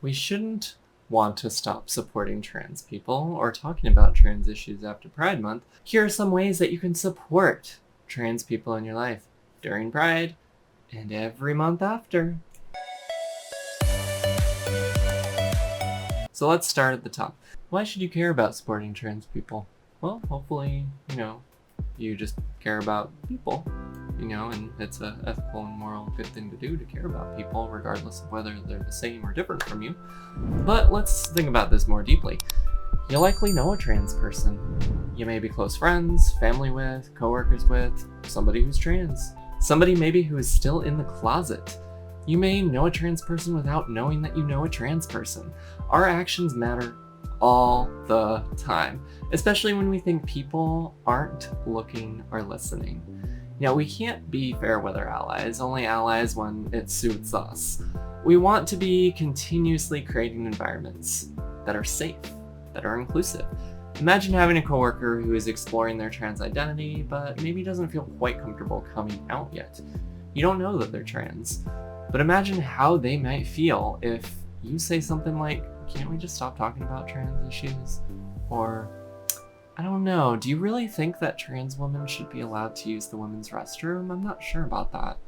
We shouldn't want to stop supporting trans people or talking about trans issues after Pride Month. Here are some ways that you can support trans people in your life during Pride and every month after. So let's start at the top. Why should you care about supporting trans people? Well, hopefully, you just care about people, and it's a ethical and moral good thing to do, to care about people, regardless of whether they're the same or different from you. But let's think about this more deeply. You likely know a trans person. You may be close friends, family with, coworkers with, somebody who's trans. Somebody maybe who is still in the closet. You may know a trans person without knowing that you know a trans person. Our actions matter all the time, especially when we think people aren't looking or listening. We can't be fair weather allies, only allies when it suits us. We want to be continuously creating environments that are safe, that are inclusive. Imagine having a coworker who is exploring their trans identity, but maybe doesn't feel quite comfortable coming out yet. You don't know that they're trans, but imagine how they might feel if you say something like, "Can't we just stop talking about trans issues?" Or, "I don't know, do you really think that trans women should be allowed to use the women's restroom? I'm not sure about that."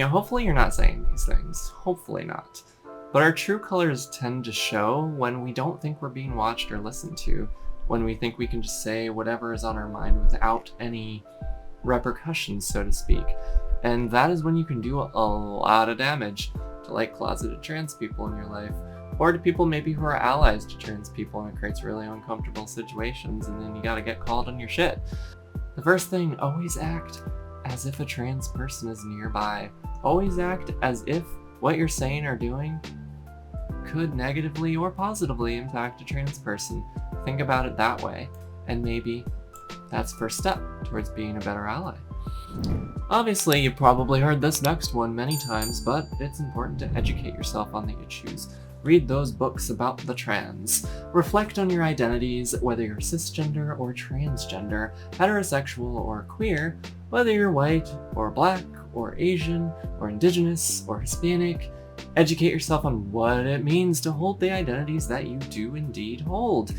Hopefully you're not saying these things. Hopefully not. But our true colors tend to show when we don't think we're being watched or listened to, when we think we can just say whatever is on our mind without any repercussions, so to speak. And that is when you can do a lot of damage to closeted trans people in your life, or to people maybe who are allies to trans people, and it creates really uncomfortable situations, and then you gotta get called on your shit. The first thing, always act as if a trans person is nearby. Always act as if what you're saying or doing could negatively or positively impact a trans person. Think about it that way, and maybe that's first step towards being a better ally. Obviously, you've probably heard this next one many times, but it's important to educate yourself on the issues. Read those books about the trans. Reflect on your identities, whether you're cisgender or transgender, heterosexual or queer, whether you're white or black or Asian or indigenous or Hispanic. Educate yourself on what it means to hold the identities that you do indeed hold.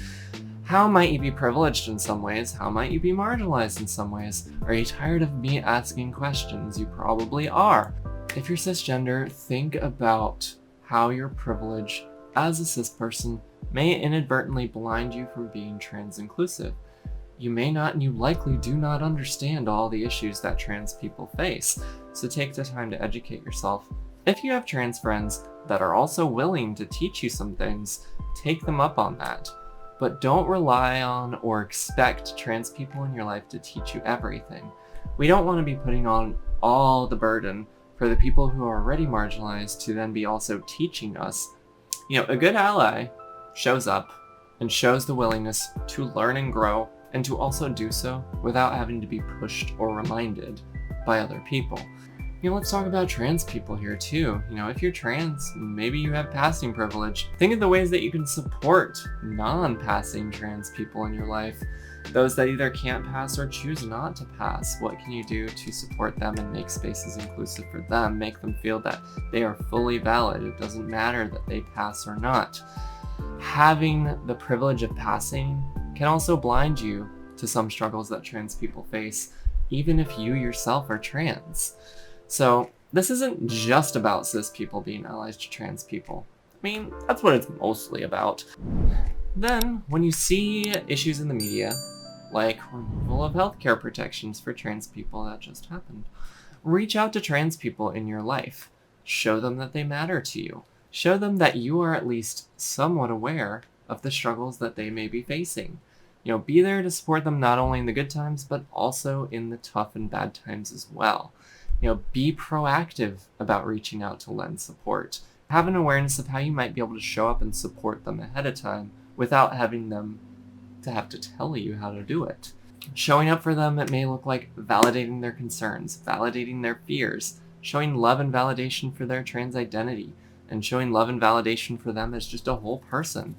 How might you be privileged in some ways? How might you be marginalized in some ways? Are you tired of me asking questions? You probably are. If you're cisgender, think about how your privilege as a cis person may inadvertently blind you from being trans inclusive. You may not, and you likely do not understand all the issues that trans people face, so take the time to educate yourself. If you have trans friends that are also willing to teach you some things, take them up on that. But don't rely on or expect trans people in your life to teach you everything. We don't want to be putting on all the burden for the people who are already marginalized to then be also teaching us. A good ally shows up and shows the willingness to learn and grow, and to also do so without having to be pushed or reminded by other people. Let's talk about trans people here too. If you're trans, maybe you have passing privilege. Think of the ways that you can support non-passing trans people in your life. Those that either can't pass or choose not to pass. What can you do to support them and make spaces inclusive for them? Make them feel that they are fully valid. It doesn't matter that they pass or not. Having the privilege of passing can also blind you to some struggles that trans people face, even if you yourself are trans. So this isn't just about cis people being allies to trans people. That's what it's mostly about. Then, when you see issues in the media, like removal of healthcare protections for trans people that just happened, reach out to trans people in your life. Show them that they matter to you. Show them that you are at least somewhat aware of the struggles that they may be facing. Be there to support them not only in the good times, but also in the tough and bad times as well. Be proactive about reaching out to lend support. Have an awareness of how you might be able to show up and support them ahead of time without having them to have to tell you how to do it. Showing up for them, it may look like validating their concerns, validating their fears, showing love and validation for their trans identity, and showing love and validation for them as just a whole person.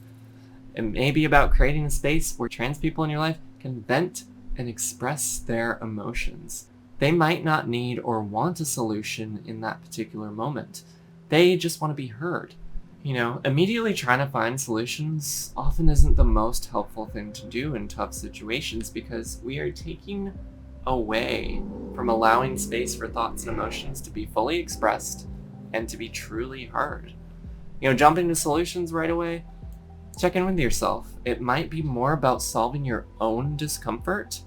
It may be about creating a space where trans people in your life can vent and express their emotions. They might not need or want a solution in that particular moment. They just want to be heard. Immediately trying to find solutions often isn't the most helpful thing to do in tough situations, because we are taking away from allowing space for thoughts and emotions to be fully expressed and to be truly heard. Jumping to solutions right away, check in with yourself. It might be more about solving your own discomfort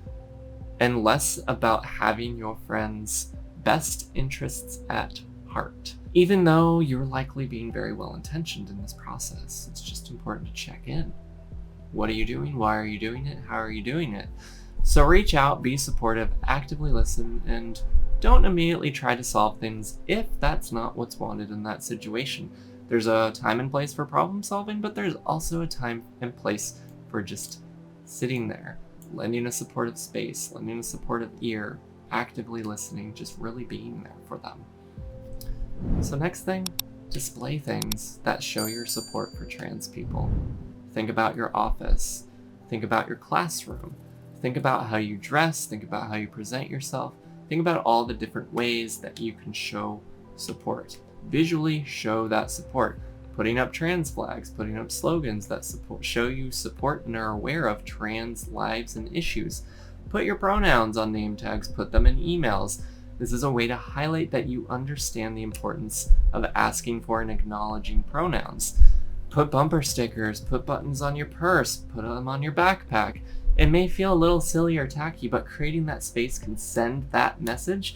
and less about having your friends' best interests at heart. Even though you're likely being very well intentioned in this process, it's just important to check in. What are you doing? Why are you doing it? How are you doing it? So reach out, be supportive, actively listen, and don't immediately try to solve things if that's not what's wanted in that situation. There's a time and place for problem solving, but there's also a time and place for just sitting there, lending a supportive space, lending a supportive ear, actively listening, just really being there for them. So next thing, display things that show your support for trans people. Think about your office. Think about your classroom. Think about how you dress. Think about how you present yourself. Think about all the different ways that you can show support. Visually show that support. Putting up trans flags, putting up slogans that show you support and are aware of trans lives and issues. Put your pronouns on name tags, put them in emails. This is a way to highlight that you understand the importance of asking for and acknowledging pronouns. Put bumper stickers, put buttons on your purse, put them on your backpack. It may feel a little silly or tacky, but creating that space can send that message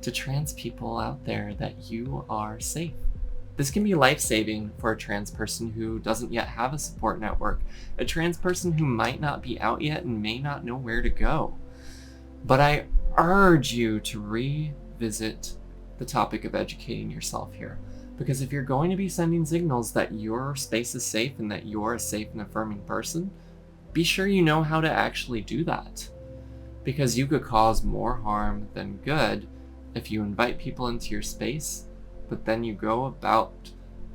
to trans people out there that you are safe. This can be life-saving for a trans person who doesn't yet have a support network, a trans person who might not be out yet and may not know where to go. But I urge you to revisit the topic of educating yourself here, because if you're going to be sending signals that your space is safe and that you're a safe and affirming person, be sure you know how to actually do that, because you could cause more harm than good if you invite people into your space, but then you go about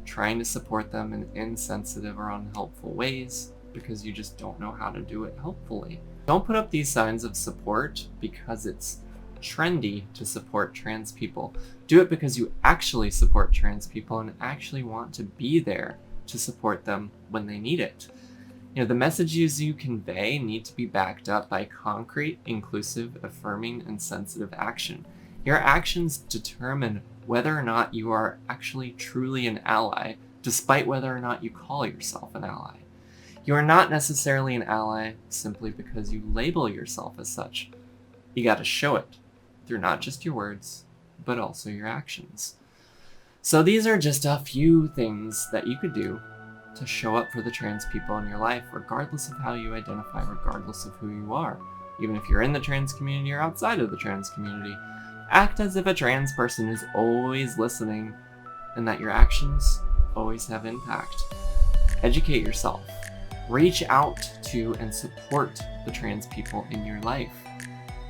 trying to support them in insensitive or unhelpful ways because you just don't know how to do it helpfully. Don't put up these signs of support because it's trendy to support trans people. Do it because you actually support trans people and actually want to be there to support them when they need it. The messages you convey need to be backed up by concrete, inclusive, affirming, and sensitive action. Your actions determine whether or not you are actually truly an ally, despite whether or not you call yourself an ally. You are not necessarily an ally simply because you label yourself as such. You gotta show it through not just your words, but also your actions. So these are just a few things that you could do to show up for the trans people in your life, regardless of how you identify, regardless of who you are. Even if you're in the trans community or outside of the trans community, act as if a trans person is always listening and that your actions always have impact. Educate yourself. Reach out to and support the trans people in your life,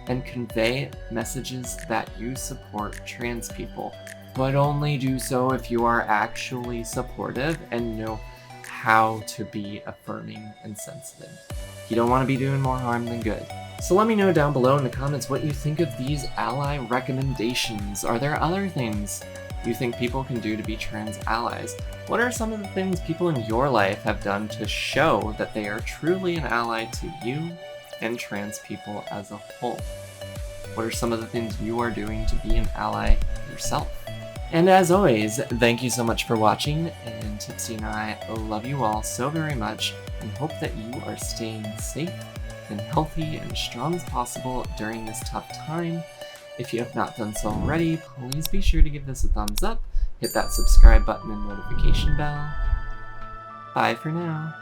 and convey messages that you support trans people, but only do so if you are actually supportive and know how to be affirming and sensitive. You don't want to be doing more harm than good. So let me know down below in the comments what you think of these ally recommendations. Are there other things you think people can do to be trans allies? What are some of the things people in your life have done to show that they are truly an ally to you and trans people as a whole? What are some of the things you are doing to be an ally yourself? And as always, thank you so much for watching, and Tipsy and I love you all so very much and hope that you are staying safe and healthy and as strong as possible during this tough time. If you have not done so already, please be sure to give this a thumbs up, hit that subscribe button and notification bell. Bye for now.